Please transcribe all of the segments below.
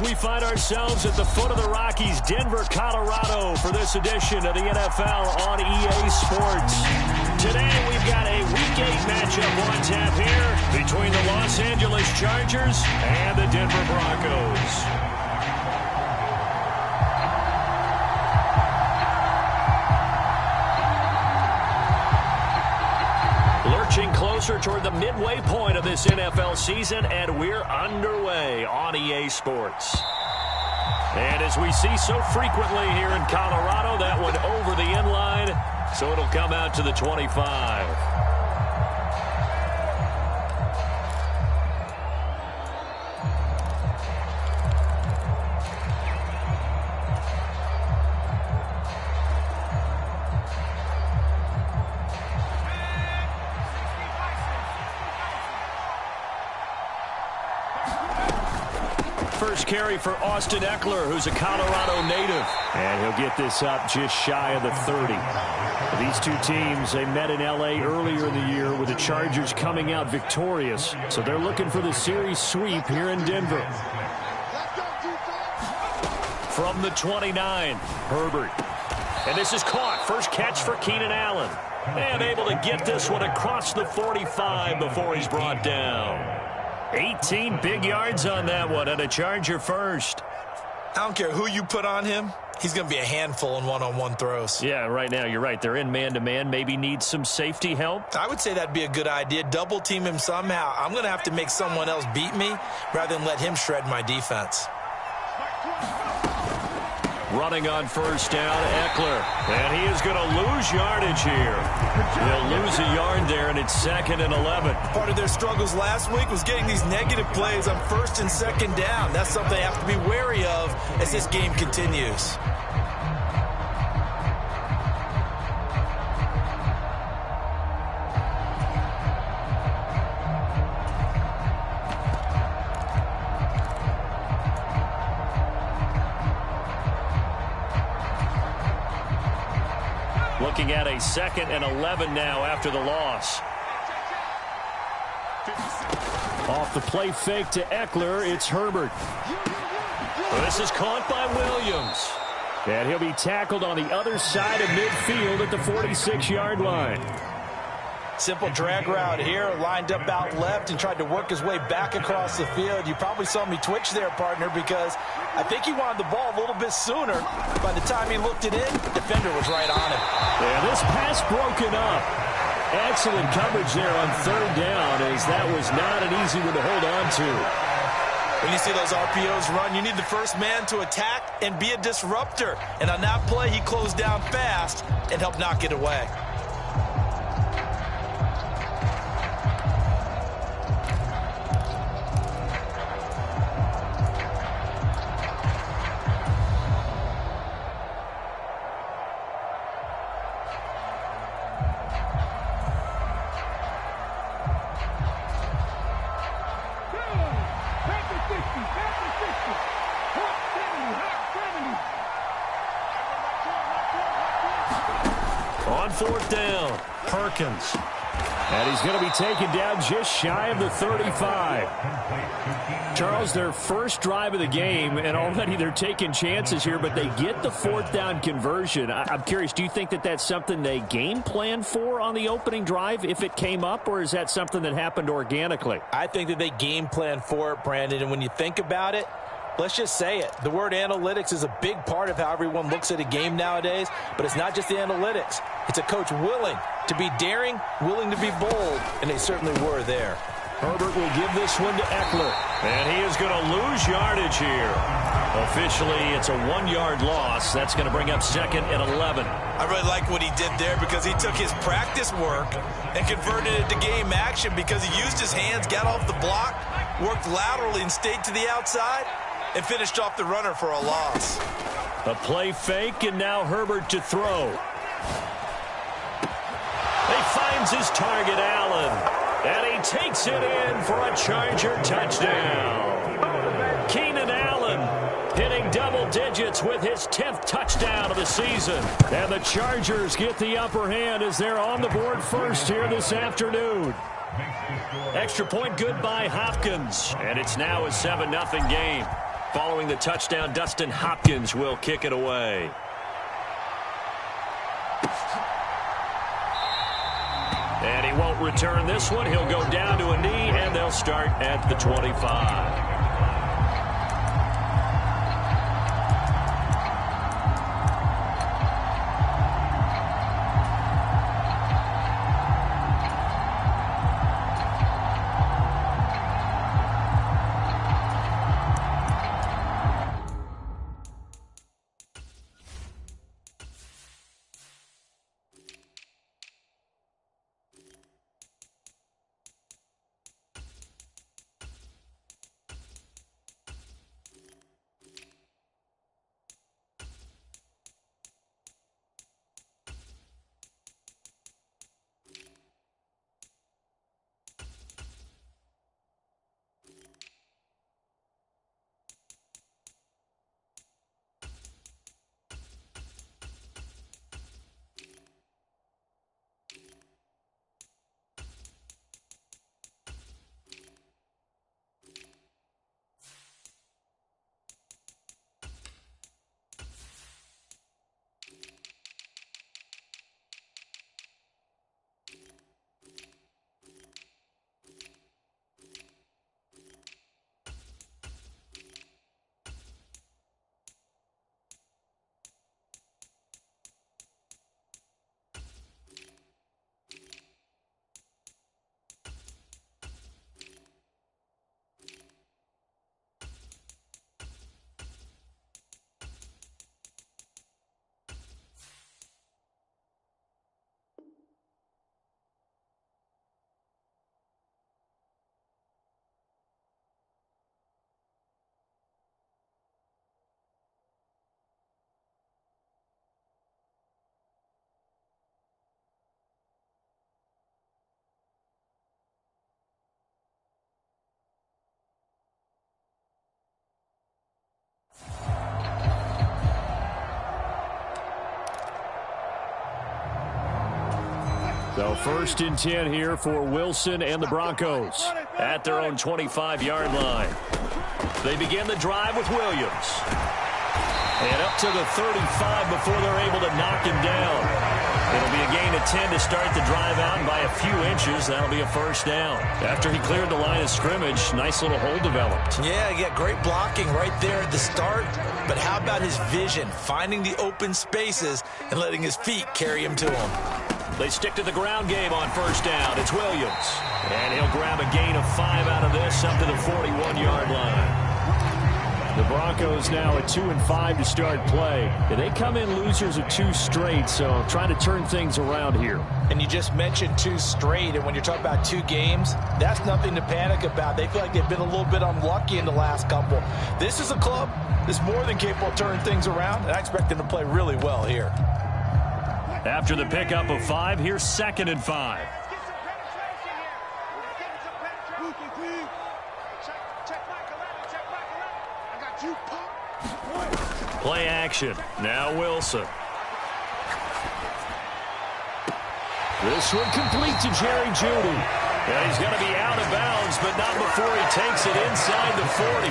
We find ourselves at the foot of the Rockies, Denver, Colorado, for this edition of the NFL on EA Sports. Today, we've got a Week 8 matchup on tap here between the Los Angeles Chargers and the Denver Broncos. Lurching closer toward the midway point of this NFL season, and we're underway on EA Sports. And as we see so frequently here in Colorado, that one over the end line, so it'll come out to the 25. First carry for Austin Eckler, who's a Colorado native. And he'll get this up just shy of the 30. These two teams, they met in L.A. earlier in the year with the Chargers coming out victorious. So they're looking for the series sweep here in Denver. From the 29, Herbert. And this is caught. First catch for Keenan Allen. And able to get this one across the 45 before he's brought down. 18 big yards on that one, and a Charger first. I don't care who you put on him. He's going to be a handful in one-on-one throws. Yeah, right now, you're right. They're in man-to-man. Maybe needs some safety help. I would say that'd be a good idea. Double team him somehow. I'm going to have to make someone else beat me rather than let him shred my defense. Running on first down, Eckler. And he is going to lose yardage here. He'll lose a yard there, and it's 2nd and 11. Part of their struggles last week was getting these negative plays on 1st and 2nd down. That's something they have to be wary of as this game continues. Looking at a 2nd and 11 now after the loss. Off the play fake to Eckler, it's Herbert. This is caught by Williams. And he'll be tackled on the other side of midfield at the 46-yard line. Simple drag route here, lined up out left and tried to work his way back across the field. You probably saw me twitch there, partner, because I think he wanted the ball a little bit sooner. By the time he looked it in, the defender was right on him. Yeah, this pass broken up. Excellent coverage there on 3rd down, as that was not an easy one to hold on to. When you see those RPOs run, you need the first man to attack and be a disruptor. And on that play, he closed down fast and helped knock it away. On 4th down, Perkins. And he's going to be taken down just shy of the 35. Charles, their first drive of the game, and already they're taking chances here, but they get the 4th down conversion. I'm curious, do you think that that's something they game plan for on the opening drive if it came up, or is that something that happened organically? I think that they game plan for it, Brandon, and when you think about it, let's just say it. The word analytics is a big part of how everyone looks at a game nowadays, but it's not just the analytics. It's a coach willing to be daring, willing to be bold, and they certainly were there. Herbert will give this one to Eckler, and he is going to lose yardage here. Officially, it's a 1-yard loss. That's going to bring up 2nd and 11. I really like what he did there because he took his practice work and converted it to game action because he used his hands, got off the block, worked laterally and stayed to the outside, and finished off the runner for a loss. A play fake, and now Herbert to throw. He finds his target, Allen, and he takes it in for a Charger touchdown. Keenan Allen hitting double digits with his 10th touchdown of the season. And the Chargers get the upper hand as they're on the board first here this afternoon. Extra point good by Hopkins, and it's now a 7-0 game. Following the touchdown, Dustin Hopkins will kick it away. And he won't return this one. He'll go down to a knee, and they'll start at the 25. So 1st and 10 here for Wilson and the Broncos at their own 25-yard line. They begin the drive with Williams. And up to the 35 before they're able to knock him down. It'll be a gain of 10 to start the drive out, and by a few inches, that'll be a 1st down. After he cleared the line of scrimmage, nice little hole developed. Yeah, great blocking right there at the start. But how about his vision, finding the open spaces and letting his feet carry him to him? They stick to the ground game on 1st down. It's Williams. And he'll grab a gain of 5 out of this up to the 41-yard line. The Broncos now at 2-5 to start play. And they come in losers of 2 straight, so trying to turn things around here. And you just mentioned 2 straight, and when you're talking about 2 games, that's nothing to panic about. They feel like they've been a little bit unlucky in the last couple. This is a club that's more than capable of turning things around, and I expect them to play really well here. After the pickup of 5, here's 2nd and 5. Play action. Now Wilson. This one complete to Jerry Jeudy. And he's going to be out of bounds, but not before he takes it inside the 40.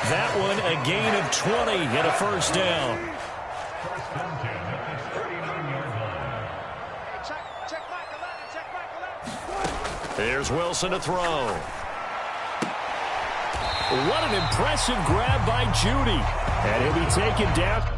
That one a gain of 20 and a 1st down. Here's Wilson to throw. What an impressive grab by Jeudy. And he'll be taken down.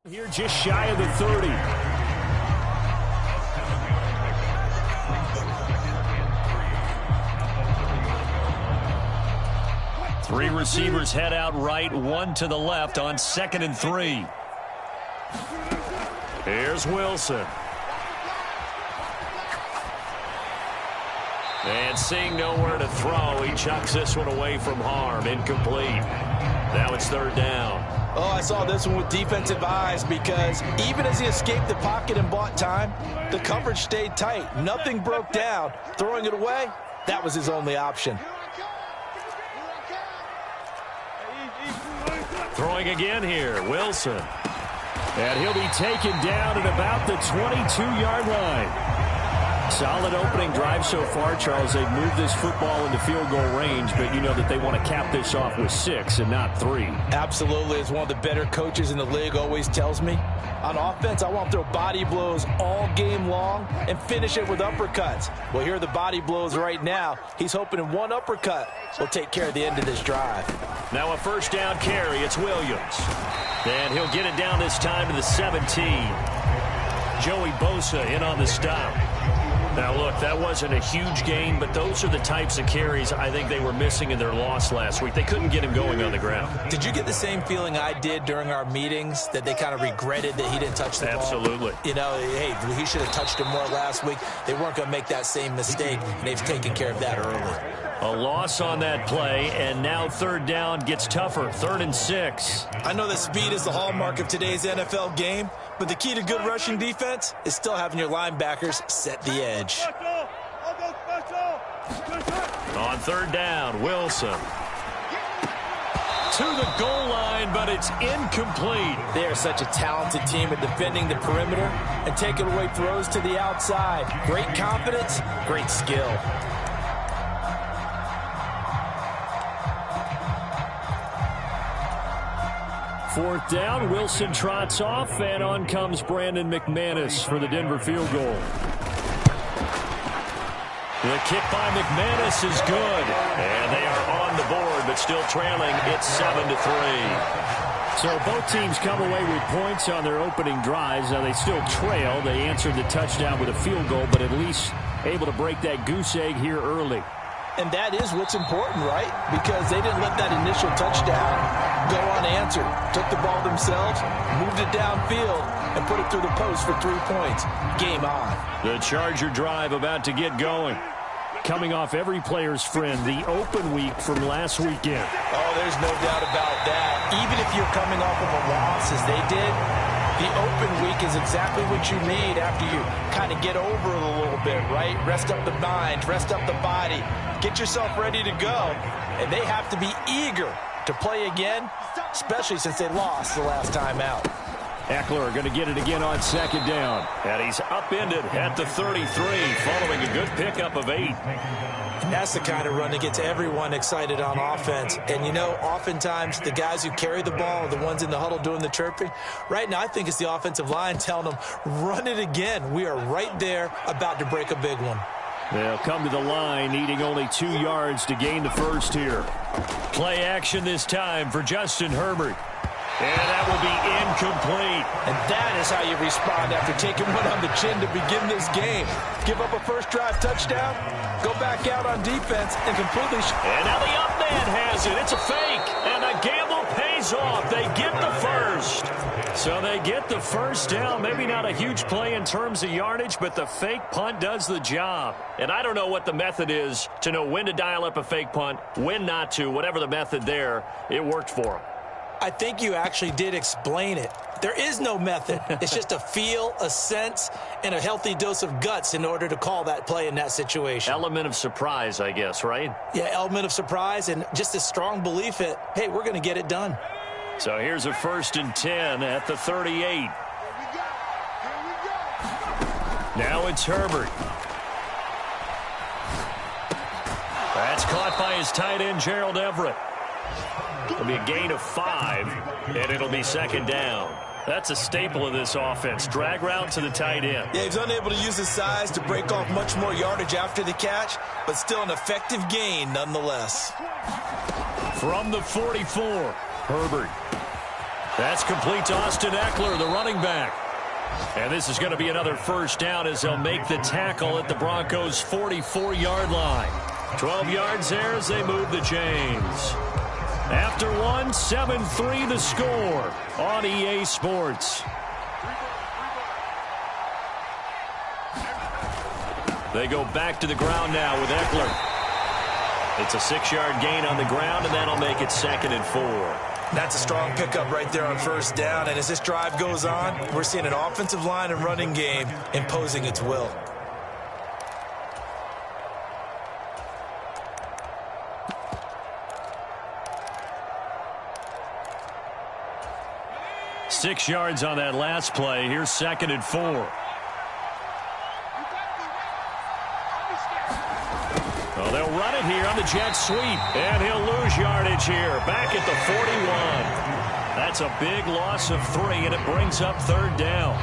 Here just shy of the 30. Three receivers head out right, one to the left on 2nd and 3. Here's Wilson. And seeing nowhere to throw, he chucks this one away from harm. Incomplete. Now it's third down. Oh, I saw this one with defensive eyes because even as he escaped the pocket and bought time, the coverage stayed tight. Nothing broke down. Throwing it away, that was his only option. Throwing again here, Wilson. And he'll be taken down at about the 22-yard line. Solid opening drive so far, Charles. They've moved this football into field goal range, but you know that they want to cap this off with 6 and not 3. Absolutely. As one of the better coaches in the league always tells me, on offense, I want to throw body blows all game long and finish it with uppercuts. Well, here are the body blows right now. He's hoping in one uppercut will take care of the end of this drive. Now a first down carry. It's Williams. And he'll get it down this time to the 17. Joey Bosa in on the stop. Now, look, that wasn't a huge gain, but those are the types of carries I think they were missing in their loss last week. They couldn't get him going on the ground. Did you get the same feeling I did during our meetings, that they kind of regretted that he didn't touch the ball? Absolutely. You know, hey, he should have touched him more last week. They weren't going to make that same mistake, and they've taken care of that early. A loss on that play, and now third down gets tougher. 3rd and 6. I know that speed is the hallmark of today's NFL game, but the key to good rushing defense is still having your linebackers set the edge. On third down, Wilson. To the goal line, but it's incomplete. They are such a talented team at defending the perimeter and taking away throws to the outside. Great confidence, great skill. Fourth down, Wilson trots off, and on comes Brandon McManus for the Denver field goal. The kick by McManus is good, and they are on the board, but still trailing. It's 7-3. So both teams come away with points on their opening drives. Now they still trail. They answered the touchdown with a field goal, but at least able to break that goose egg here early. And that is what's important, right? Because they didn't let that initial touchdown go unanswered. Took the ball themselves, moved it downfield, and put it through the post for 3 points. Game on. The Charger drive about to get going. Coming off every player's friend, the open week from last weekend. Oh, there's no doubt about that. Even if you're coming off of a loss as they did, the open week is exactly what you need after you kind of get over it a little bit, right? Rest up the mind, rest up the body, get yourself ready to go. And they have to be eager to play again, especially since they lost the last time out. Eckler going to get it again on second down. And he's upended at the 33 following a good pickup of 8. And that's the kind of run that gets everyone excited on offense. And, you know, oftentimes the guys who carry the ball are the ones in the huddle doing the chirping. Right now, I think it's the offensive line telling them, run it again. We are right there about to break a big one. They'll come to the line, needing only 2 yards to gain the first here. Play action this time for Justin Herbert. And that will be incomplete. And that is how you respond after taking one on the chin to begin this game. Give up a first drive touchdown, go back out on defense, and completely... And now the up man has it. It's a fake. And the gamble pays off. They get the first. So they get the first down. Maybe not a huge play in terms of yardage, but the fake punt does the job. And I don't know what the method is to know when to dial up a fake punt, when not to. Whatever the method there, it worked for them. I think you actually did explain it. There is no method. It's just a feel, a sense, and a healthy dose of guts in order to call that play in that situation. Element of surprise, I guess, right? Yeah, element of surprise and just a strong belief that, hey, we're going to get it done. So here's a 1st and 10 at the 38. Now it's Herbert. That's caught by his tight end, Gerald Everett. It'll be a gain of 5, and it'll be second down. That's a staple of this offense. Drag route to the tight end. Yeah, he's unable to use his size to break off much more yardage after the catch, but still an effective gain nonetheless. From the 44, Herbert. That's complete to Austin Eckler, the running back. And this is going to be another first down as they'll make the tackle at the Broncos' 44-yard line. 12 yards there as they move the chains. After one, 7-3 the score on EA Sports. They go back to the ground now with Eckler. It's a 6-yard gain on the ground, and that'll make it 2nd and 4. That's a strong pickup right there on 1st down. And as this drive goes on, we're seeing an offensive line and running game imposing its will. Six yards on that last play. Here's 2nd and 4. Well, they'll run it here on the jet sweep, and he'll lose yardage here. Back at the 41. That's a big loss of 3, and it brings up 3rd down.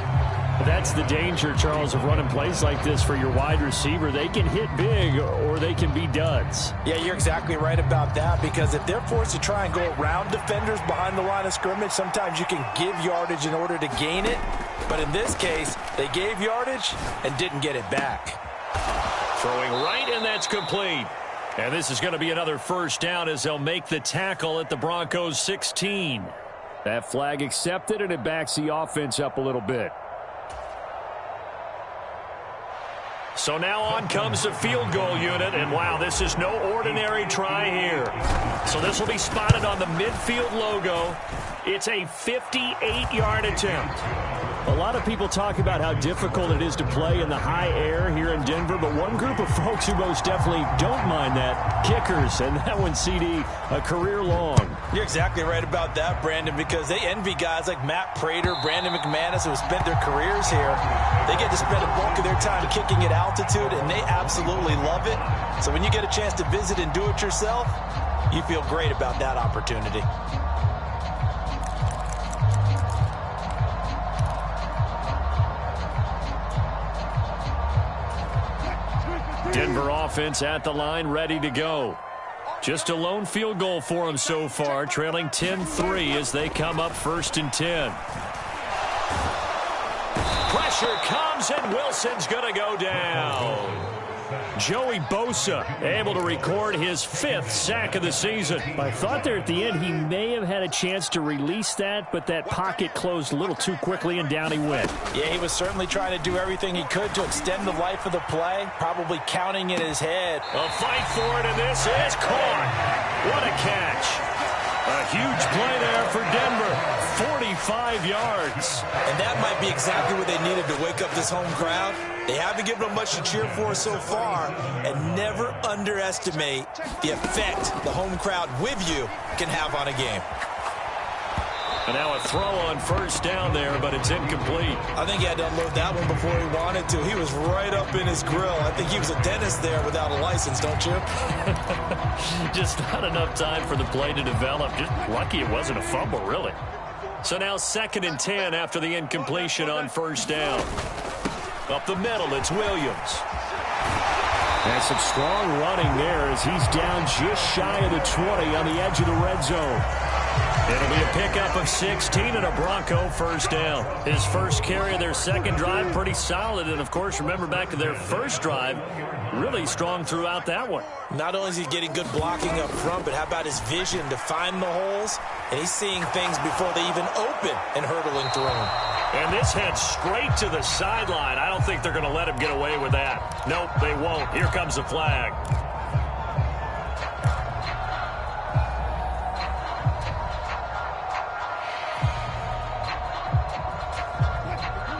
That's the danger, Charles, of running plays like this for your wide receiver. They can hit big or they can be duds. Yeah, you're exactly right about that, because if they're forced to try and go around defenders behind the line of scrimmage, sometimes you can give yardage in order to gain it. But in this case, they gave yardage and didn't get it back. Throwing right, and that's complete. And this is going to be another 1st down as they'll make the tackle at the Broncos 16. That flag accepted, and it backs the offense up a little bit. So now on comes the field goal unit, and wow, this is no ordinary try here. So this will be spotted on the midfield logo. It's a 58-yard attempt. A lot of people talk about how difficult it is to play in the high air here in Denver, but one group of folks who most definitely don't mind that, kickers, and that one, CD, a career long. You're exactly right about that, Brandon, because they envy guys like Matt Prater, Brandon McManus, who have spent their careers here. They get to spend a bulk of their time kicking at altitude, and they absolutely love it. So when you get a chance to visit and do it yourself, you feel great about that opportunity. Denver offense at the line, ready to go. Just a lone field goal for them so far, trailing 10-3 as they come up 1st and 10. Pressure comes, and Wilson's going to go down. Joey Bosa able to record his 5th sack of the season. I thought there at the end he may have had a chance to release that, but that pocket closed a little too quickly, and down he went. Yeah, he was certainly trying to do everything he could to extend the life of the play, probably counting in his head. A fight for it, and this is caught. What a catch. A huge play there for Denver. 45 yards. And that might be exactly what they needed to wake up this home crowd. They haven't given them much to cheer for so far, and never underestimate the effect the home crowd with you can have on a game. And now a throw on 1st down there, but it's incomplete. I think he had to unload that one before he wanted to. He was right up in his grill. I think he was a dentist there without a license, don't you? Just not enough time for the play to develop. Just lucky it wasn't a fumble, really. So now 2nd and 10 after the incompletion on 1st down. Up the middle, it's Williams. And some strong running there as he's down just shy of the 20 on the edge of the red zone. It'll be a pickup of 16 and a Bronco 1st down. His first carry of their 2nd drive, pretty solid. And, of course, remember back to their 1st drive, really strong throughout that one. Not only is he getting good blocking up front, but how about his vision to find the holes? And he's seeing things before they even open and hurdling through them. And this heads straight to the sideline. I don't think they're going to let him get away with that. Nope, they won't. Here comes the flag.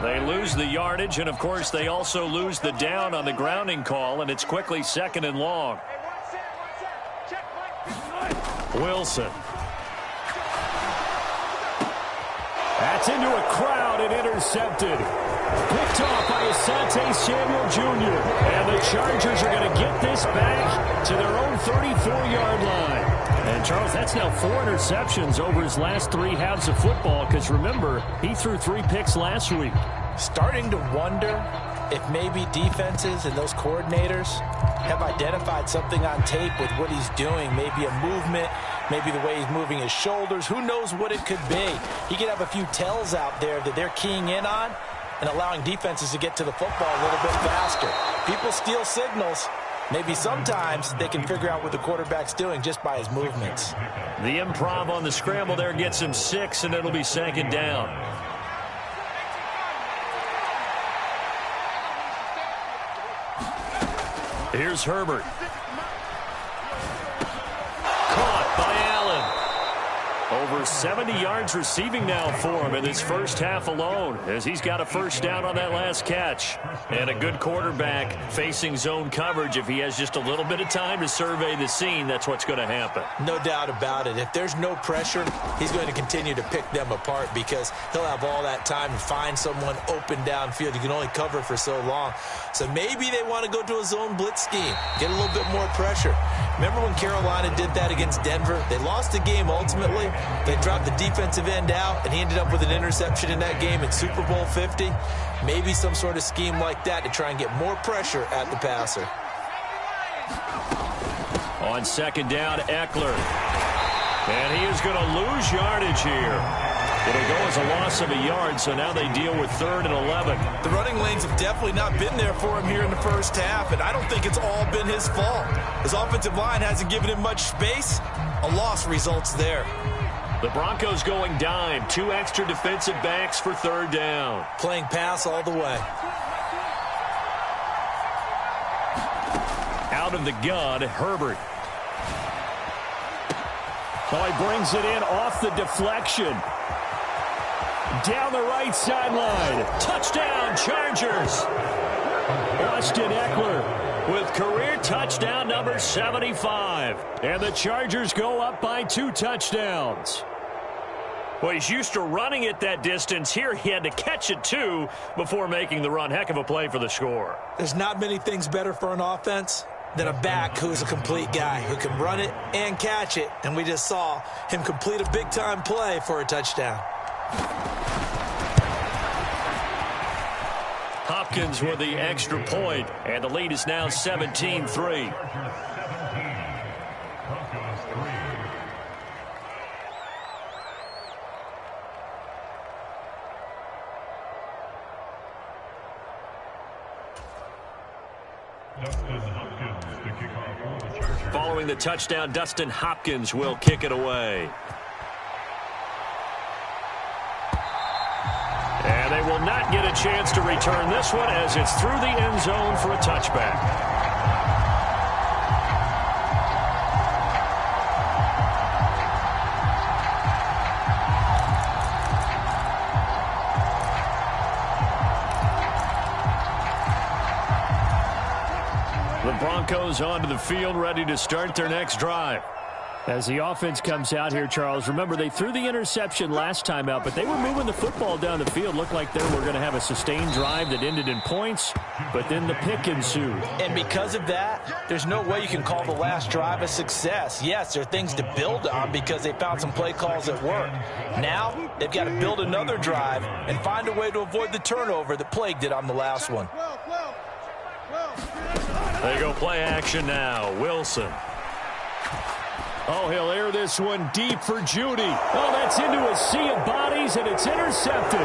They lose the yardage, and, of course, they also lose the down on the grounding call, and it's quickly 2nd and long. Wilson. That's into a crowd and intercepted. Picked off by Asante Samuel Jr. And the Chargers are going to get this back to their own 34-yard line. And, Charles, that's now 4 interceptions over his last 3 halves of football because, remember, he threw 3 picks last week. Starting to wonder if maybe defenses and those coordinators have identified something on tape with what he's doing. Maybe a movement, maybe the way he's moving his shoulders. Who knows what it could be? He could have a few tells out there that they're keying in on and allowing defenses to get to the football a little bit faster. People steal signals. Maybe sometimes they can figure out what the quarterback's doing just by his movements. The improv on the scramble there gets him 6, and it'll be 2nd down. Here's Herbert. Caught by Allen. Over 70 yards receiving now for him in this first half alone, as he's got a first down on that last catch. And a good quarterback facing zone coverage. If he has just a little bit of time to survey the scene, that's what's going to happen. No doubt about it. If there's no pressure, he's going to continue to pick them apart because he'll have all that time to find someone open downfield. You can only cover for so long. So maybe they want to go to a zone blitz scheme, get a little bit more pressure. Remember when Carolina did that against Denver? They lost the game ultimately. They dropped the defensive end out, and he ended up with an interception in that game in Super Bowl 50. Maybe some sort of scheme like that to try and get more pressure at the passer. On second down, Eckler. And he is going to lose yardage here. It'll go as a loss of a yard, so now they deal with 3rd and 11. The running lanes have definitely not been there for him here in the first half, and I don't think it's all been his fault. His offensive line hasn't given him much space. A loss results there. The Broncos going dime. 2 extra defensive backs for 3rd down. Playing pass all the way. Out of the gun, Herbert. Oh, he brings it in off the deflection. Down the right sideline. Touchdown, Chargers. Austin Eckler with career touchdown number 75. And the Chargers go up by 2 touchdowns. Well, he's used to running it that distance. Here he had to catch it, too, before making the run. Heck of a play for the score. There's not many things better for an offense than a back who's a complete guy who can run it and catch it. And we just saw him complete a big-time play for a touchdown. Hopkins with the extra point, and the lead is now 17-3. Following the touchdown, Dustin Hopkins will kick it away. And they will not get a chance to return this one as it's through the end zone for a touchback. The Broncos onto the field, ready to start their next drive. As the offense comes out here, Charles, remember they threw the interception last time out, but they were moving the football down the field. Looked like they were going to have a sustained drive that ended in points, but then the pick ensued. And because of that, there's no way you can call the last drive a success. Yes, there are things to build on because they found some play calls that work. Now, they've got to build another drive and find a way to avoid the turnover that plagued it on the last one. They go play action now. Wilson. Oh, he'll air this one deep for Judy. Oh, that's into a sea of bodies, and it's intercepted.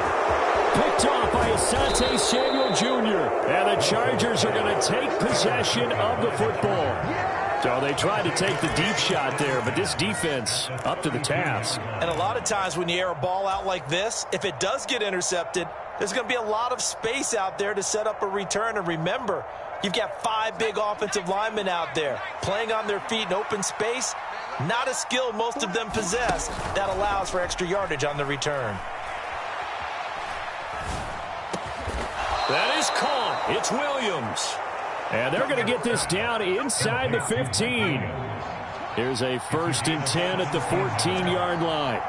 Picked off by Asante Samuel Jr. And the Chargers are going to take possession of the football. So they tried to take the deep shot there, but this defense up to the task. And a lot of times when you air a ball out like this, if it does get intercepted, there's going to be a lot of space out there to set up a return. And remember, you've got 5 big offensive linemen out there playing on their feet in open space. Not a skill most of them possess that allows for extra yardage on the return. That is caught. It's Williams. And they're going to get this down inside the 15. Here's a 1st and 10 at the 14-yard line.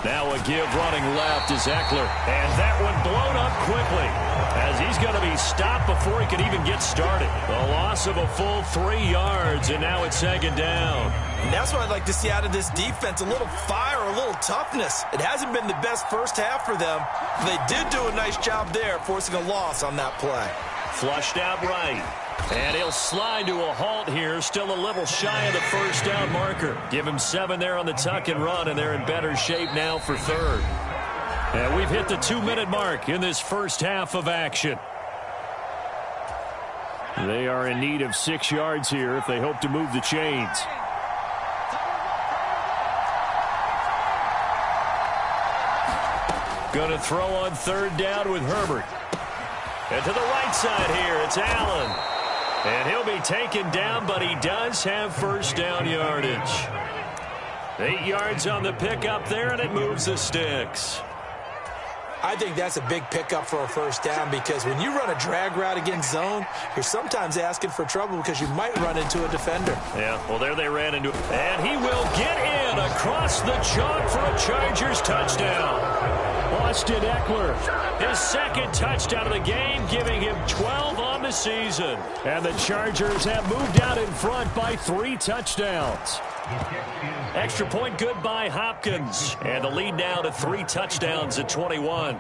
Now a give running left is Eckler. And that one blown up quickly as he's going to be stopped before he can even get started. A loss of a full 3 yards, and now it's 2nd down. And that's what I'd like to see out of this defense, a little fire, a little toughness. It hasn't been the best first half for them. They did do a nice job there, forcing a loss on that play. Flushed out right. And he'll slide to a halt here, still a little shy of the first down marker. Give him 7 there on the tuck and run, and they're in better shape now for 3rd. And we've hit the 2-minute mark in this first half of action. They are in need of 6 yards here if they hope to move the chains. Going to throw on third down with Herbert. And to the right side here, it's Allen. And he'll be taken down, but he does have first down yardage. 8 yards on the pickup there, and it moves the sticks. I think that's a big pickup for a first down because when you run a drag route against zone, you're sometimes asking for trouble because you might run into a defender. Yeah, well, there they ran into it. And he will get in across the chalk for a Chargers touchdown. Austin Eckler, his second touchdown of the game, giving him 12 on the season. And the Chargers have moved out in front by 3 touchdowns. Extra point good by Hopkins. And the lead now to 3 touchdowns at 21.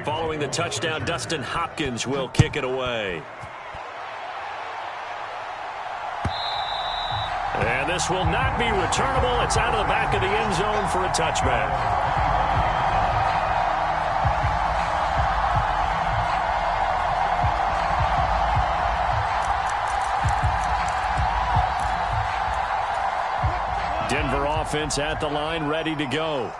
Following the touchdown, Dustin Hopkins will kick it away. And this will not be returnable. It's out of the back of the end zone for a touchback. Denver offense at the line, ready to go.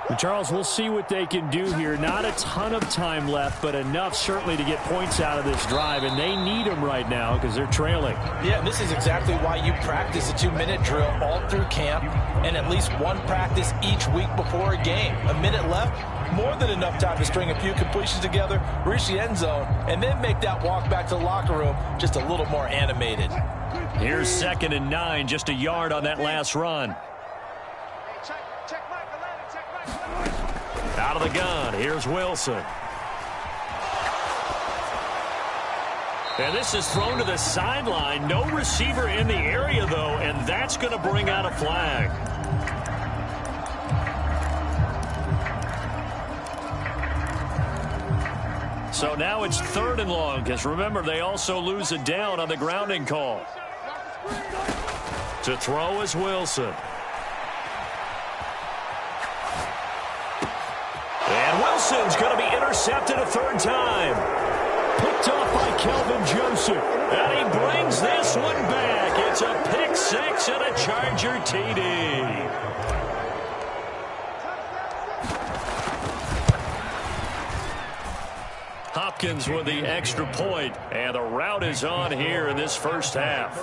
And Charles, we'll see what they can do here. Not a ton of time left, but enough certainly to get points out of this drive, and they need them right now because they're trailing. Yeah, and this is exactly why you practice a 2-minute drill all through camp and at least one practice each week before a game. A minute left, more than enough time to string a few completions together, reach the end zone, and then make that walk back to the locker room just a little more animated. Here's 2nd and 9, just a yard on that last run. Out of the gun, here's Wilson. And this is thrown to the sideline. No receiver in the area, though, and that's going to bring out a flag. So now it's 3rd and long, because remember, they also lose a down on the grounding call. To throw is Wilson. And Wilson's going to be intercepted a 3rd time. Picked off by Kelvin Joseph. And he brings this one back. It's a pick 6 and a Charger TD. Hopkins with the extra point, and the route is on here in this first half.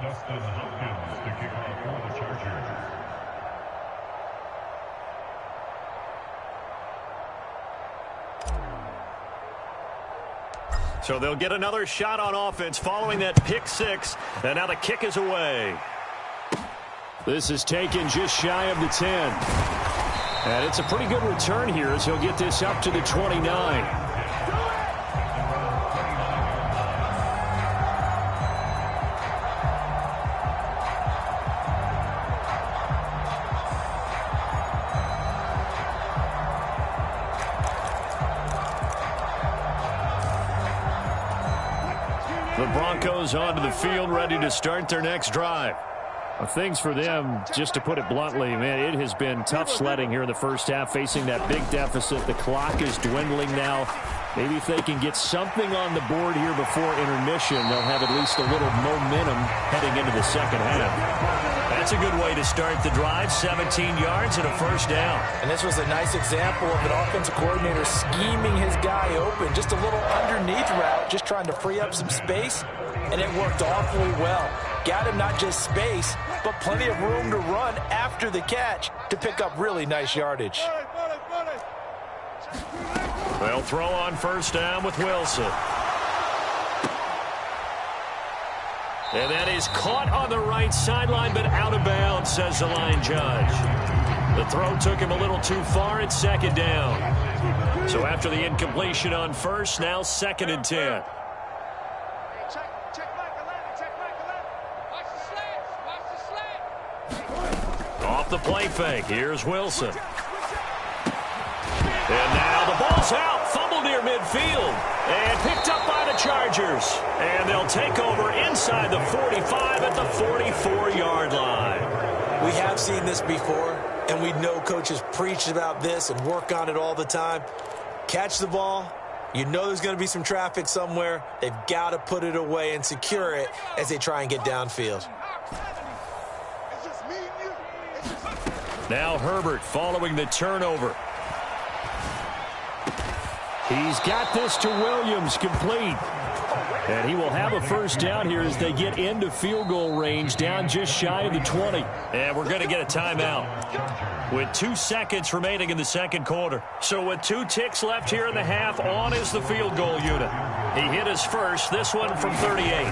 Dustin Hopkins to kick off for the Chargers. So they'll get another shot on offense following that pick 6, and now the kick is away. This is taken just shy of the 10. And it's a pretty good return here as he'll get this up to the 29. The Broncos onto the field, ready to start their next drive. Things for them, just to put it bluntly, man, it has been tough sledding here in the first half, facing that big deficit. The clock is dwindling now. Maybe if they can get something on the board here before intermission, they'll have at least a little momentum heading into the second half. That's a good way to start the drive. 17 yards and a first down. And this was a nice example of an offensive coordinator scheming his guy open. Just a little underneath route, just trying to free up some space, and it worked awfully well. Got him not just space, but plenty of room to run after the catch to pick up really nice yardage. They'll throw on first down with Wilson. And that is caught on the right sideline, but out of bounds, says the line judge. The throw took him a little too far at 2nd down. So after the incompletion on first, now 2nd and 10. Off the play fake, here's Wilson. And now the ball's out, fumbled near midfield. And picked up by the Chargers. And they'll take over inside the 45 at the 44-yard line. We have seen this before, and we know coaches preach about this and work on it all the time. Catch the ball. You know there's going to be some traffic somewhere. They've got to put it away and secure it as they try and get downfield. Now Herbert following the turnover. He's got this to Williams, complete. And he will have a first down here as they get into field goal range, down just shy of the 20. And we're going to get a timeout with 2 seconds remaining in the second quarter. So with 2 ticks left here in the half, on is the field goal unit. He hit his first, this one from 38.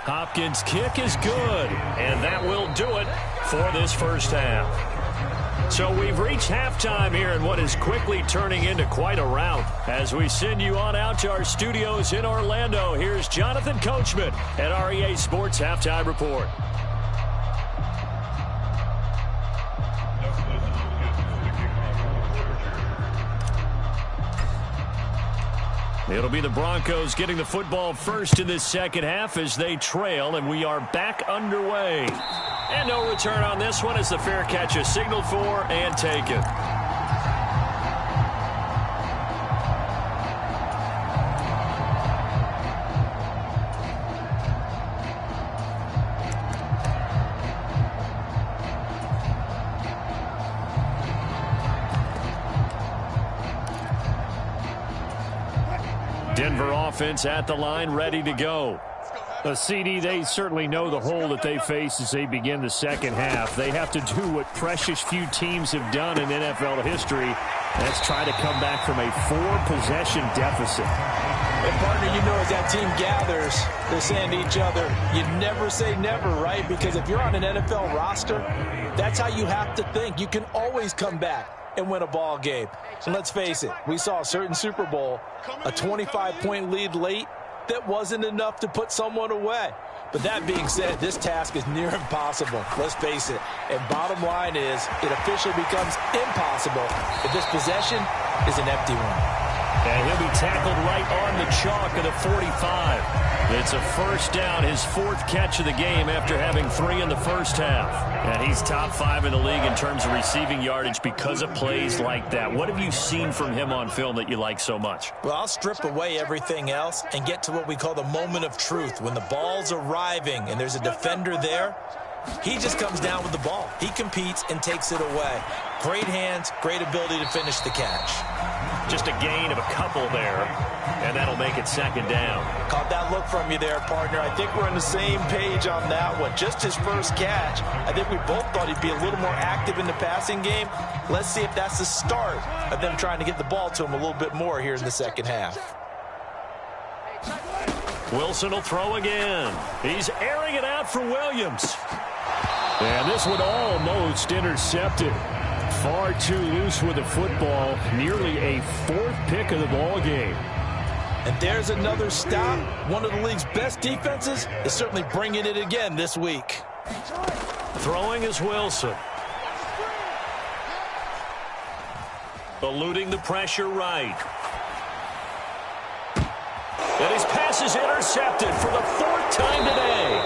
Hopkins' kick is good, and that will do it for this first half. So we've reached halftime here in what is quickly turning into quite a rout. As we send you on out to our studios in Orlando, here's Jonathan Coachman at REA Sports Halftime Report. It'll be the Broncos getting the football first in this second half as they trail, and we are back underway. And no return on this one as the fair catch is signaled for and taken. Denver offense at the line, ready to go. CD, they certainly know the hole that they face as they begin the second half. They have to do what precious few teams have done in NFL history. That's try to come back from a 4-possession deficit. And partner, you know as that team gathers, they're saying to each other, you never say never, right? Because if you're on an NFL roster, that's how you have to think. You can always come back and win a ball game. And let's face it, we saw a certain Super Bowl, a 25-point lead late, that wasn't enough to put someone away. But that being said, this task is near impossible. Let's face it. And bottom line is, it officially becomes impossible if this possession is an empty one. And he'll be tackled right on the chalk of the 45. It's a first down, his 4th catch of the game after having 3 in the first half. And he's top 5 in the league in terms of receiving yardage because of plays like that. What have you seen from him on film that you like so much? Well, I'll strip away everything else and get to what we call the moment of truth. When the ball's arriving and there's a defender there, he just comes down with the ball. He competes and takes it away. Great hands, great ability to finish the catch. Just a gain of a couple there, and that'll make it second down. Caught that look from you there, partner. I think we're on the same page on that one. Just his first catch. I think we both thought he'd be a little more active in the passing game. Let's see if that's the start of them trying to get the ball to him a little bit more here in the second half. Wilson will throw again. He's airing it out for Williams. And this one almost intercepted. Far too loose with the football. Nearly a 4th pick of the ball game. And there's another stop. One of the league's best defenses is certainly bringing it again this week. Throwing is Wilson. Eluding the pressure right. And his pass is intercepted for the 4th time today.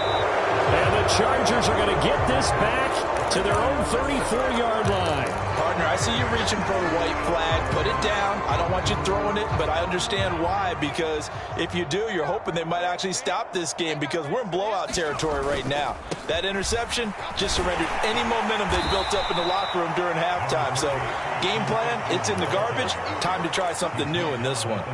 And the Chargers are going to get this back to their own 34-yard line. Partner, I see you reaching for the white flag. Put it down. I don't want you throwing it, but I understand why. Because if you do, you're hoping they might actually stop this game because we're in blowout territory right now. That interception just surrendered any momentum they built up in the locker room during halftime. So game plan, it's in the garbage. Time to try something new in this one.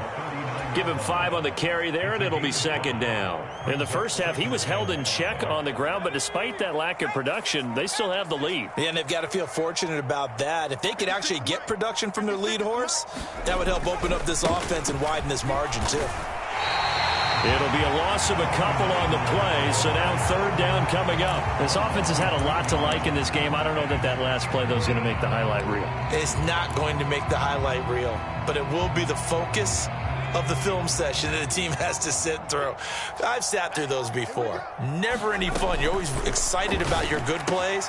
Give him 5 on the carry there, and it'll be second down. In the first half, he was held in check on the ground, but despite that lack of production, they still have the lead. Yeah, and they've got to feel fortunate about that. If they could actually get production from their lead horse, that would help open up this offense and widen this margin, too. It'll be a loss of a couple on the play, so now 3rd down coming up. This offense has had a lot to like in this game. I don't know that last play, though, is going to make the highlight reel. It's not going to make the highlight reel, but it will be the focus of the film session that the team has to sit through. I've sat through those before. Never any fun. You're always excited about your good plays,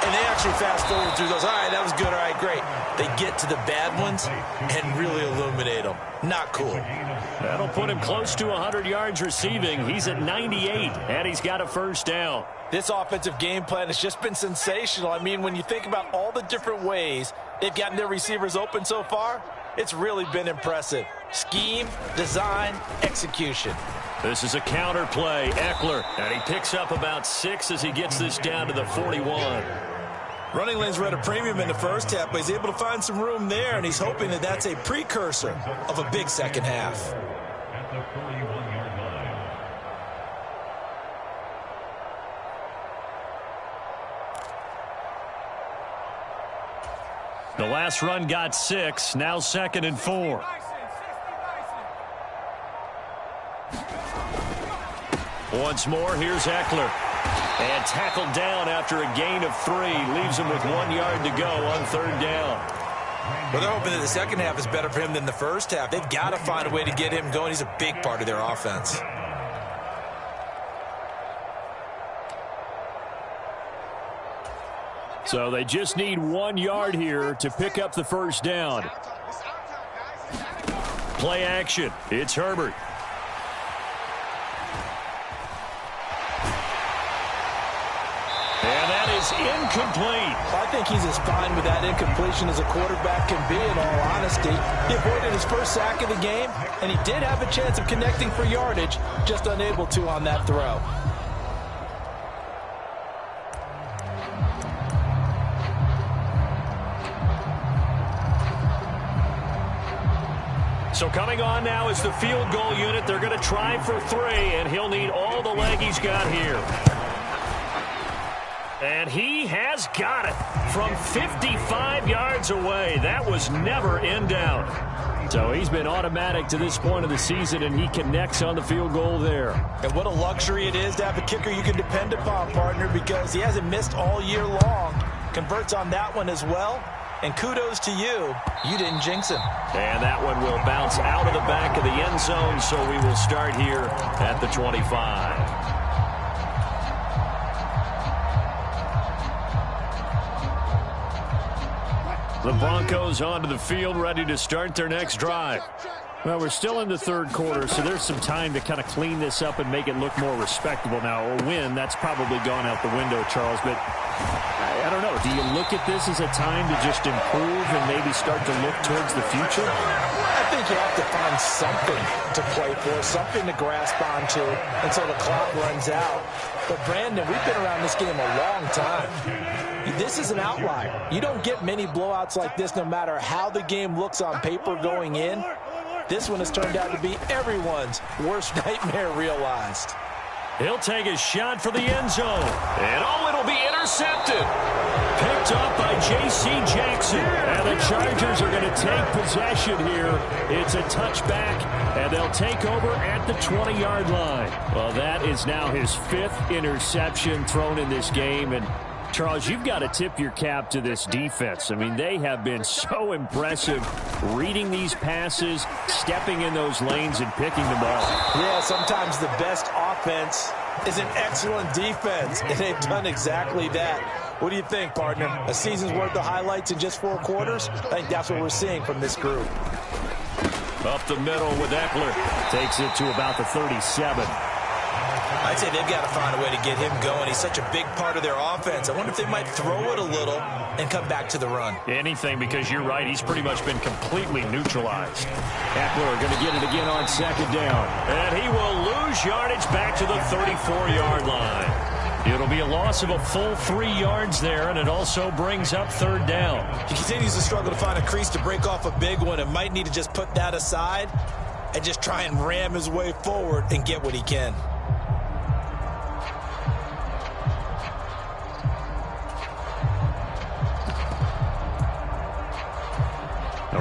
And they actually fast forward through those. All right, that was good. All right, great. They get to the bad ones and really illuminate them. Not cool. That'll put him close to 100 yards receiving. He's at 98, and he's got a first down. This offensive game plan has just been sensational. I mean, when you think about all the different ways they've gotten their receivers open so far, it's really been impressive. Scheme, design, execution. This is a counter play. Eckler, and he picks up about 6 as he gets this down to the 41. Running lanes were at a premium in the first half, but he's able to find some room there, and he's hoping that that's a precursor of a big second half. At the 41-yard line. The last run got 6. Now 2nd and 4. Once more, here's Eckler. And tackled down after a gain of 3. Leaves him with 1 yard to go on 3rd down. Well, they're hoping that the second half is better for him than the first half. They've got to find a way to get him going. He's a big part of their offense. So they just need 1 yard here to pick up the first down. Play action. It's Herbert. And that is incomplete. I think he's as fine with that incompletion as a quarterback can be, in all honesty. He avoided his first sack of the game, and he did have a chance of connecting for yardage, just unable to on that throw. So coming on now is the field goal unit. They're going to try for 3, and he'll need all the leg he's got here. And he has got it from 55 yards away. That was never in doubt. So he's been automatic to this point of the season, and he connects on the field goal there. And what a luxury it is to have a kicker you can depend upon, partner, because he hasn't missed all year long. Converts on that one as well. And kudos to you. You didn't jinx him. And that one will bounce out of the back of the end zone, so we will start here at the 25. The Broncos onto the field, ready to start their next drive. Well, we're still in the 3rd quarter, so there's some time to kind of clean this up and make it look more respectable. Now, a win, that's probably gone out the window, Charles, but I don't know. Do you look at this as a time to just improve and maybe start to look towards the future? I think you have to find something to play for, something to grasp onto until the clock runs out. But, Brandon, we've been around this game a long time. This is an outlier. You don't get many blowouts like this no matter how the game looks on paper going in. This one has turned out to be everyone's worst nightmare realized. He'll take a shot for the end zone. And it'll be intercepted. Picked off by J.C. Jackson. And the Chargers are going to take possession here. It's a touchback, and they'll take over at the 20-yard line. Well, that is now his 5th interception thrown in this game. And Charles, you've got to tip your cap to this defense. I mean, they have been so impressive reading these passes, stepping in those lanes, and picking them up. Yeah, sometimes the best offense is an excellent defense, and they've done exactly that. What do you think, partner? A season's worth of highlights in just 4 quarters? I think that's what we're seeing from this group. Up the middle with Eckler. Takes it to about the 37. I'd say they've got to find a way to get him going. He's such a big part of their offense. I wonder if they might throw it a little and come back to the run. Anything, because you're right. He's pretty much been completely neutralized. Eckler going to get it again on 2nd down. And he will lose yardage back to the 34-yard line. It'll be a loss of a full 3 yards there, and it also brings up 3rd down. He continues to struggle to find a crease to break off a big one and might need to just put that aside and just try and ram his way forward and get what he can.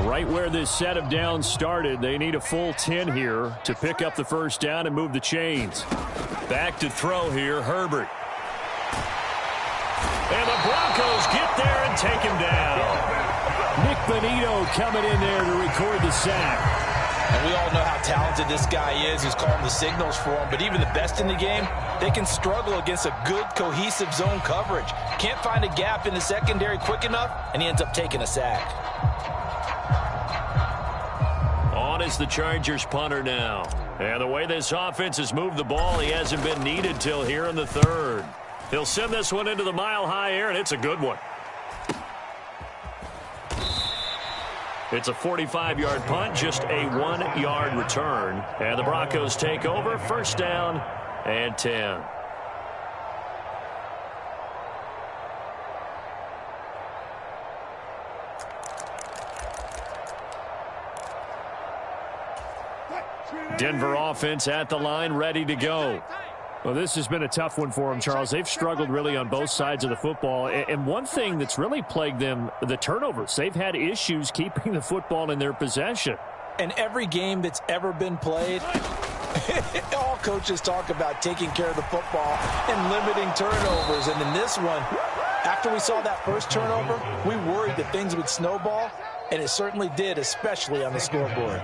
Right where this set of downs started, they need a full 10 here to pick up the first down and move the chains. Back to throw here, Herbert. And the Broncos get there and take him down. Nick Bonito coming in there to record the sack. And we all know how how talented this guy is who's calling the signals for him, but even the best in the game, they can struggle against a good, cohesive zone coverage. Can't find a gap in the secondary quick enough, and he ends up taking a sack. On is the Chargers punter now. And the way this offense has moved the ball, he hasn't been needed till here in the third. He'll send this one into the mile-high air, and it's a good one. It's a 45-yard punt, just a 1-yard return. And the Broncos take over, first down and 10. Denver offense at the line, ready to go. Well, this has been a tough one for them, Charles. They've struggled really on both sides of the football. And one thing that's really plagued them, the turnovers. They've had issues keeping the football in their possession. And every game that's ever been played, all coaches talk about taking care of the football and limiting turnovers. And in this one, after we saw that first turnover, we worried that things would snowball, and it certainly did, especially on the scoreboard.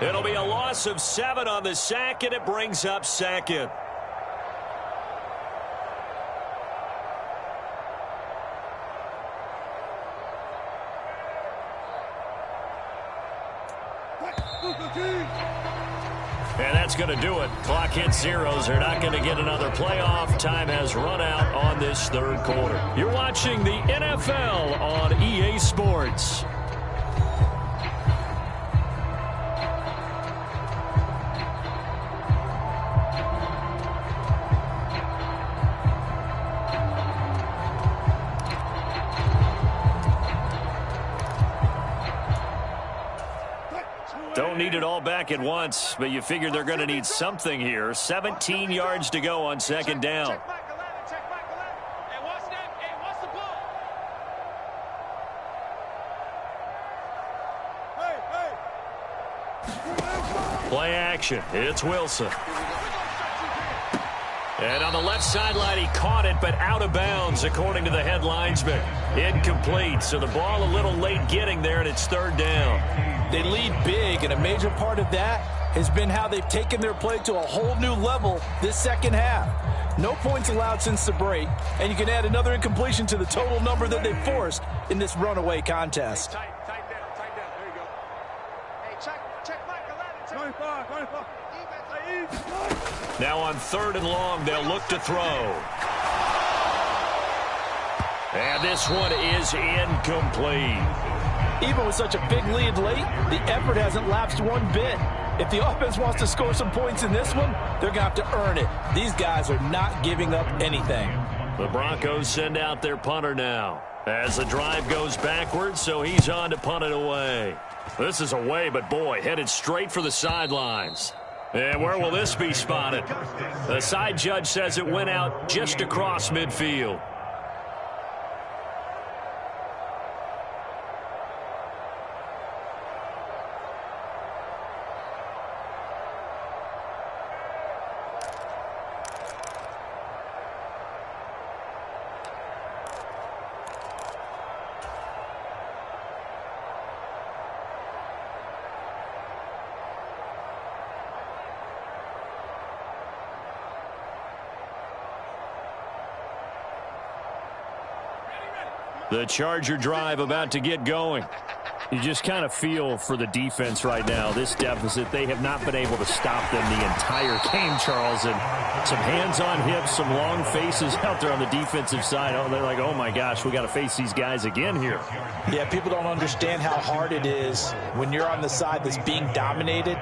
It'll be a loss of 7 on the sack, and it brings up second. And that's going to do it. Clock hits zeros. They're not going to get another playoff. Time has run out on this third quarter. You're watching the NFL on EA Sports. Don't need it all back at once, but you figure they're going to need something here. 17 yards to go on second down. Play action. It's Wilson. And on the left sideline, he caught it, but out of bounds, according to the head linesman. Incomplete, so the ball a little late getting there, and it's third down. They lead big, and a major part of that has been how they've taken their play to a whole new level this second half. No points allowed since the break, and you can add another incompletion to the total number that they've forced in this runaway contest. Tight down. There you go. Hey, check Michael. 25. Now on third and long, they'll look to throw. And this one is incomplete. Even with such a big lead late, the effort hasn't lapsed one bit. If the offense wants to score some points in this one, they're going to have to earn it. These guys are not giving up anything. The Broncos send out their punter now as the drive goes backwards, so he's on to punt it away. This is away, but boy, headed straight for the sidelines. And where will this be spotted? The side judge says it went out just across midfield. The Charger drive about to get going. You just kind of feel for the defense right now. This deficit, they have not been able to stop them the entire game, Charles. And some hands on hips, some long faces out there on the defensive side. Oh, they're like, oh, my gosh, we got to face these guys again here. Yeah, people don't understand how hard it is when you're on the side that's being dominated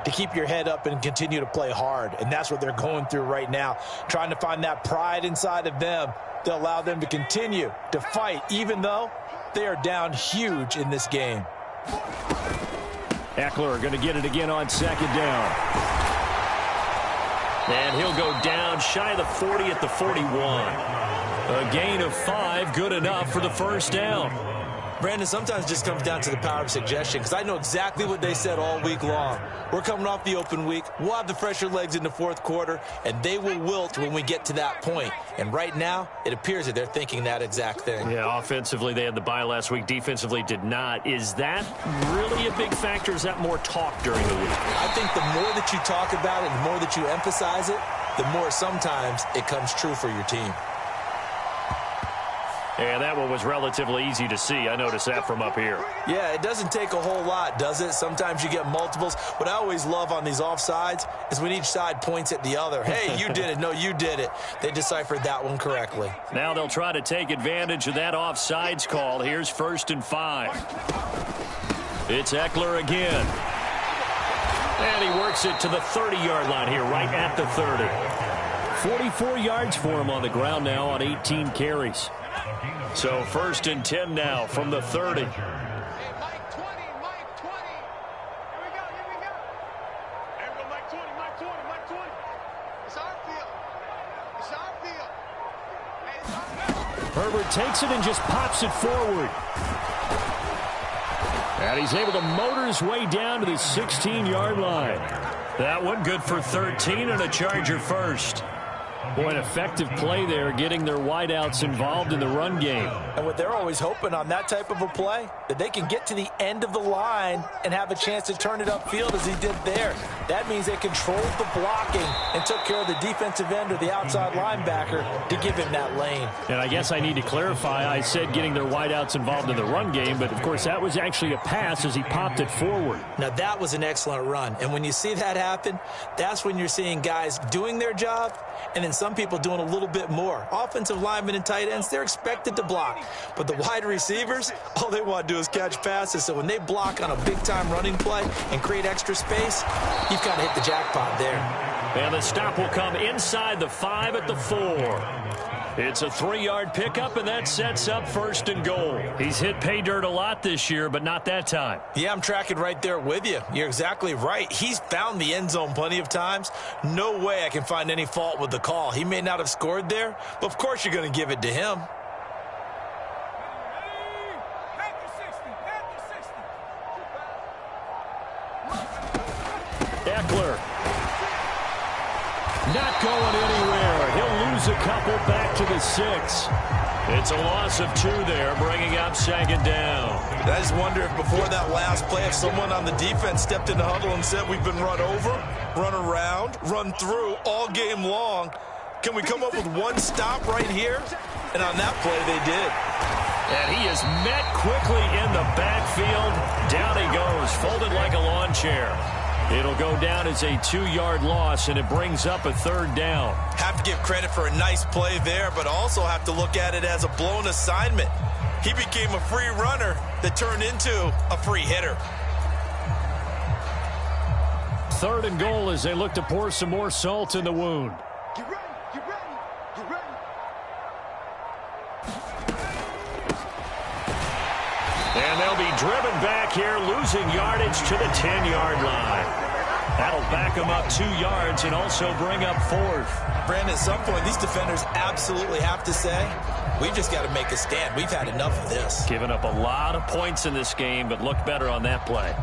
to keep your head up and continue to play hard. And that's what they're going through right now, trying to find that pride inside of them to allow them to continue to fight, even though they are down huge in this game. Eckler going to get it again on second down. And he'll go down shy of the 40 at the 41. A gain of 5, good enough for the first down. Brandon, sometimes it just comes down to the power of suggestion, because I know exactly what they said all week long. We're coming off the open week. We'll have the fresher legs in the fourth quarter, and they will wilt when we get to that point. And right now, it appears that they're thinking that exact thing. Yeah, offensively, they had the bye last week. Defensively, did not. Is that really a big factor? Is that more talk during the week? I think the more that you talk about it, the more that you emphasize it, the more sometimes it comes true for your team. And that one was relatively easy to see. I noticed that from up here. Yeah, it doesn't take a whole lot, does it? Sometimes you get multiples. What I always love on these offsides is when each side points at the other. Hey, you did it. No, you did it. They deciphered that one correctly. Now they'll try to take advantage of that offsides call. Here's 1st and 5. It's Eckler again. And he works it to the 30-yard line here, right at the 30. 44 yards for him on the ground now on 18 carries. So 1st and 10 now from the 30. Hey, Mike 20, Mike 20. Here we go, here we go. Hey, we go Mike 20, Mike 20, Mike 20. It's our field. It's our field. Hey, it's our field. Herbert takes it and just pops it forward. And he's able to motor his way down to the 16-yard line. That one good for 13 and a Charger first. Boy, an effective play there, getting their wideouts involved in the run game. And what they're always hoping on that type of a play, that they can get to the end of the line and have a chance to turn it upfield as he did there. That means they controlled the blocking and took care of the defensive end or the outside linebacker to give him that lane. And I guess I need to clarify, I said getting their wideouts involved in the run game, but of course that was actually a pass as he popped it forward. Now that was an excellent run. And when you see that happen, that's when you're seeing guys doing their job and then some people doing a little bit more. Offensive linemen and tight ends, they're expected to block. But the wide receivers, all they want to do is catch passes. So when they block on a big-time running play and create extra space, you've kind of hit the jackpot there. And the stop will come inside the 5 at the 4. It's a 3-yard pickup, and that sets up 1st and goal. He's hit pay dirt a lot this year, but not that time. Yeah, I'm tracking right there with you. You're exactly right. He's found the end zone plenty of times. No way I can find any fault with the call. He may not have scored there, but of course you're going to give it to him. Eckler. Not going anywhere. He'll lose a couple back to the 6. It's a loss of 2 there, bringing up 2nd down. I just wonder if before that last play, if someone on the defense stepped in the huddle and said, we've been run over, run around, run through all game long. Can we come up with one stop right here? And on that play, they did. And he is met quickly in the backfield. Down he goes, folded like a lawn chair. It'll go down as a 2-yard loss, and it brings up a 3rd down. Have to give credit for a nice play there, but also have to look at it as a blown assignment. He became a free runner that turned into a free hitter. 3rd and goal as they look to pour some more salt in the wound. Get ready, get ready, get ready. And they'll be driven back here, losing yardage to the 10-yard line. That'll back them up 2 yards and also bring up 4th. Brandon, at some point, these defenders absolutely have to say, we've just got to make a stand. We've had enough of this. Given up a lot of points in this game, but looked better on that play.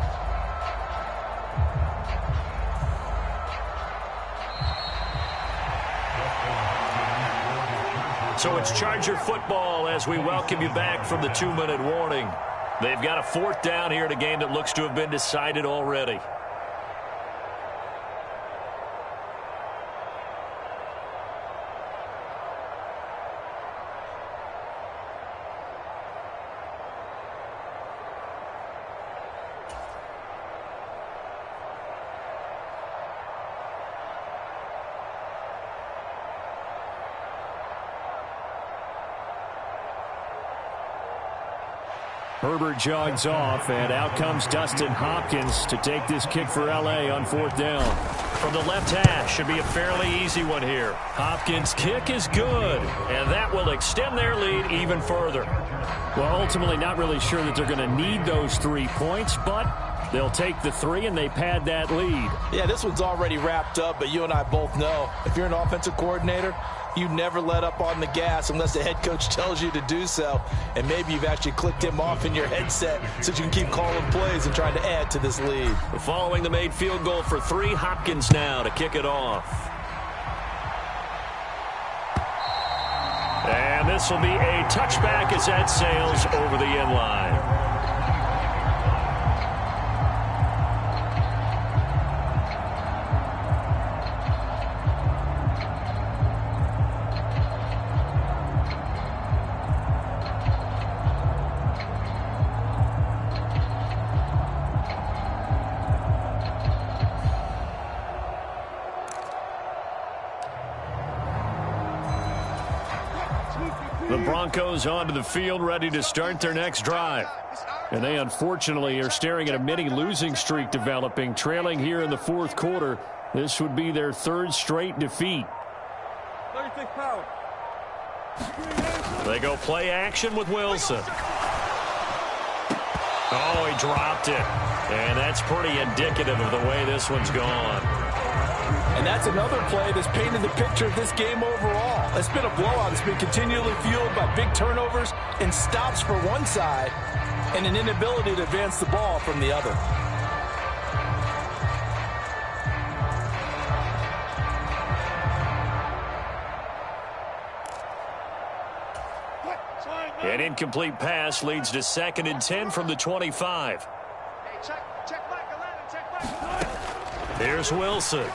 So it's Charger football as we welcome you back from the 2-minute warning. They've got a 4th down here in a game that looks to have been decided already. Herbert jogs off, and out comes Dustin Hopkins to take this kick for L.A. on 4th down. From the left hash, should be a fairly easy one here. Hopkins' kick is good, and that will extend their lead even further. Well, ultimately not really sure that they're going to need those 3 points, but They'll take the 3, and they pad that lead. Yeah, this one's already wrapped up, but you and I both know if you're an offensive coordinator, you never let up on the gas unless the head coach tells you to do so. And maybe you've actually clicked him off in your headset so you can keep calling plays and trying to add to this lead. Following the made field goal for 3, Hopkins now to kick it off. And this will be a touchback as that sails over the end line. The Broncos onto the field, ready to start their next drive. And they unfortunately are staring at a mini losing streak developing, trailing here in the 4th quarter. This would be their 3rd straight defeat. 36 power. They go play action with Wilson. Oh, he dropped it. And that's pretty indicative of the way this one's gone. And that's another play that's painted the picture of this game overall. It's been a blowout. It's been continually fueled by big turnovers and stops for one side and an inability to advance the ball from the other. An incomplete pass leads to 2nd and 10 from the 25. Hey, check Mike 11, check Mike 11. Here's Wilson.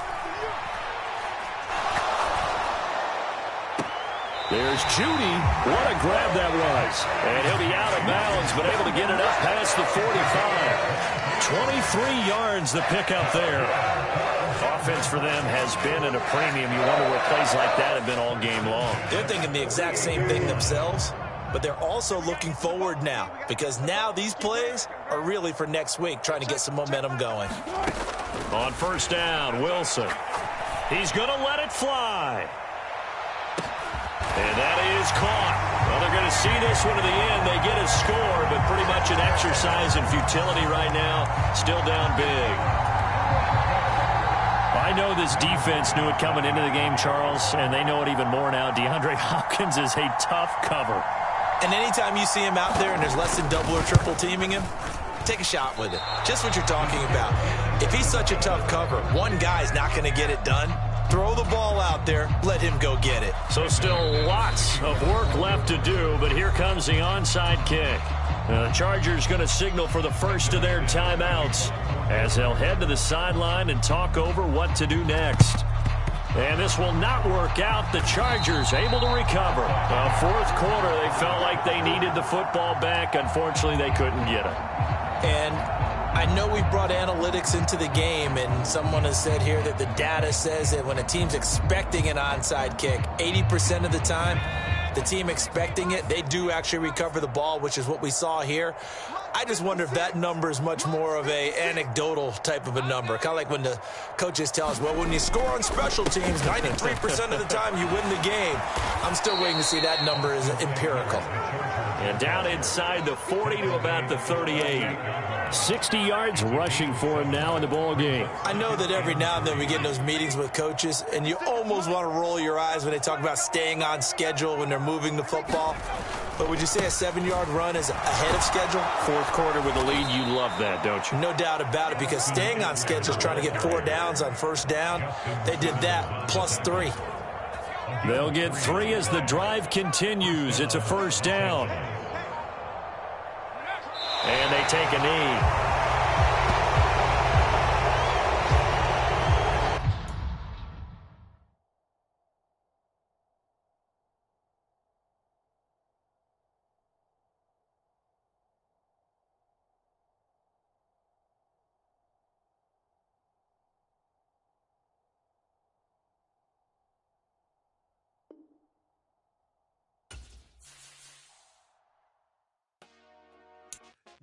There's Judy. What a grab that was. And he'll be out of bounds, but able to get it up past the 45. 23 yards the pickup there. Offense for them has been at a premium. You wonder where plays like that have been all game long. They're thinking the exact same thing themselves, but they're also looking forward now because now these plays are really for next week, trying to get some momentum going. On 1st down, Wilson. He's going to let it fly. And that is caught. Well, they're going to see this one to the end. They get a score, but pretty much an exercise in futility right now. Still down big. I know this defense knew it coming into the game, Charles, and they know it even more now. DeAndre Hopkins is a tough cover. And anytime you see him out there and there's less than double or triple teaming him, take a shot with it. Just what you're talking about. If he's such a tough cover, one guy's not going to get it done. Throw the ball out there. Let him go get it. So still lots of work left to do, but here comes the onside kick. The Chargers going to signal for the first of their timeouts as they'll head to the sideline and talk over what to do next. And this will not work out. The Chargers able to recover. 4th quarter, they felt like they needed the football back. Unfortunately, they couldn't get it. And I know we brought analytics into the game, and someone has said here that the data says that when a team's expecting an onside kick, 80% of the time, the team expecting it, they do actually recover the ball, which is what we saw here. I just wonder if that number is much more of a anecdotal type of a number. Kind of like when the coaches tell us, well, when you score on special teams, 93% of the time you win the game. I'm still waiting to see that number is empirical. And down inside the 40 to about the 38. 60 yards rushing for him now in the ball game. I know that every now and then we get in those meetings with coaches, and you almost want to roll your eyes when they talk about staying on schedule when they're moving the football. But would you say a 7-yard run is ahead of schedule? 4th quarter with a lead, you love that, don't you? No doubt about it, because staying on schedule is trying to get 4 downs on 1st down. They did that plus 3. They'll get 3 as the drive continues. It's a 1st down. And they take a knee.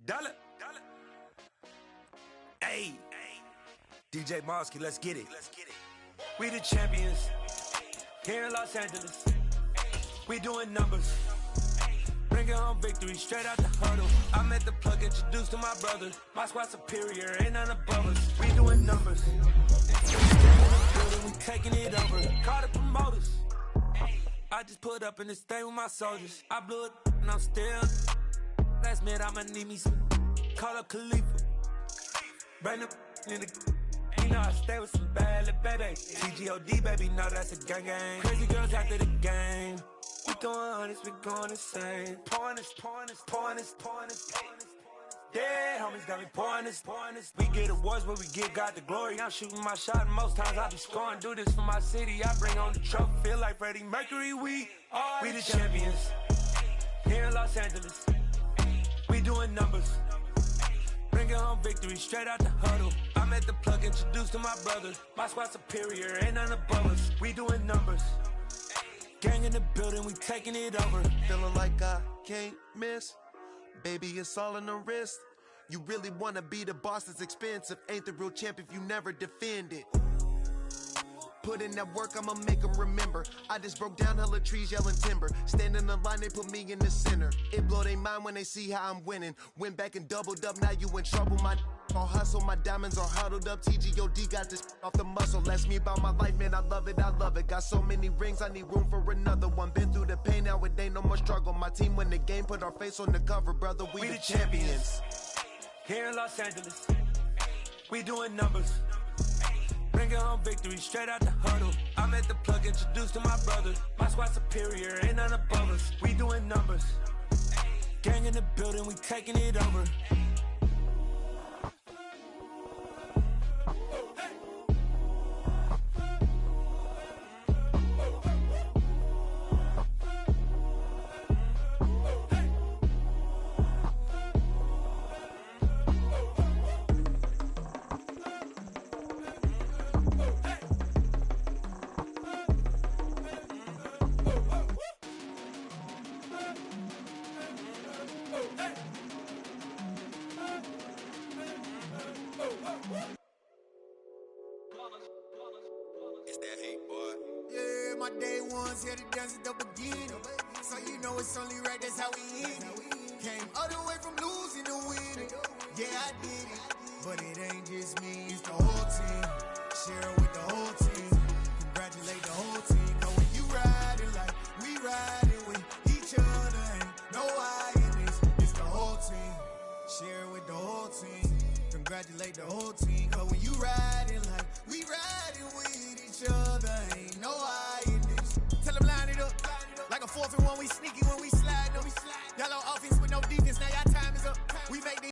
Dollar. Hey, DJ Mosky, let's get it. We the champions here in Los Angeles. We doing numbers. Bring Bringing home victory straight out the huddle. I met the plug introduced to my brother. My squad superior, ain't none above us. We doing numbers. We taking it over. Call the promoters. I just put up in this thing with my soldiers. I blew it and I'm still. Last minute I'ma need me some. Call up Khalifa. Bring the in the. You know I stay with some bad little baby. TGOD baby, know that's a gang gang. Crazy girls after the game. We going honest, we going insane. Pouring this. Dead homies got me pouring this. We get awards, but we give God the glory. I'm shooting my shot, and most times I be scoring. Do this for my city, I bring on the trophy. Feel like Freddie Mercury, we the champions. Here in Los Angeles, we doing numbers. Bringing home victory straight out the huddle. I met the plug introduced to my brother. My squad superior, ain't none above us. We doing numbers. Gang in the building, we taking it over. Feeling like I can't miss. Baby, it's all in the wrist. You really wanna be the boss, it's expensive. Ain't the real champ if you never defend it. Put in that work, I'ma make them remember. I just broke down hella trees, yelling timber. Stand in the line, they put me in the center. It blow their mind when they see how I'm winning. Went back and doubled up, now you in trouble. My all hustle, my diamonds are huddled up. TGOD got this off the muscle. That's me about my life, man, I love it. Got so many rings, I need room for another one. Been through the pain, now it ain't no more struggle. My team win the game, put our face on the cover, brother. We the champions. Here in Los Angeles, we doing numbers. Bringing home victory straight out the huddle. I met the plug introduced to my brother. My squad superior, ain't none above us. We doing numbers. Gang in the building, we taking it over. It's that hate, boy. Yeah, my day ones here to dance at the beginning. So you know it's only right, that's how we end it. Came all the way from losing to winning. Yeah, I did it. But it ain't just me, it's the whole team. Share it with the whole team. Congratulate the whole team. Know when you riding like we riding with each other. Ain't no I in this, it's the whole team. Share it with the whole team. Congratulate the whole team. Cause when you riding like we riding with each other, ain't no I in this. Tell them line it up. Like a 4th and 1, we sneaky when we slide. Y'all on offense with no defense, now y'all time is up. We make the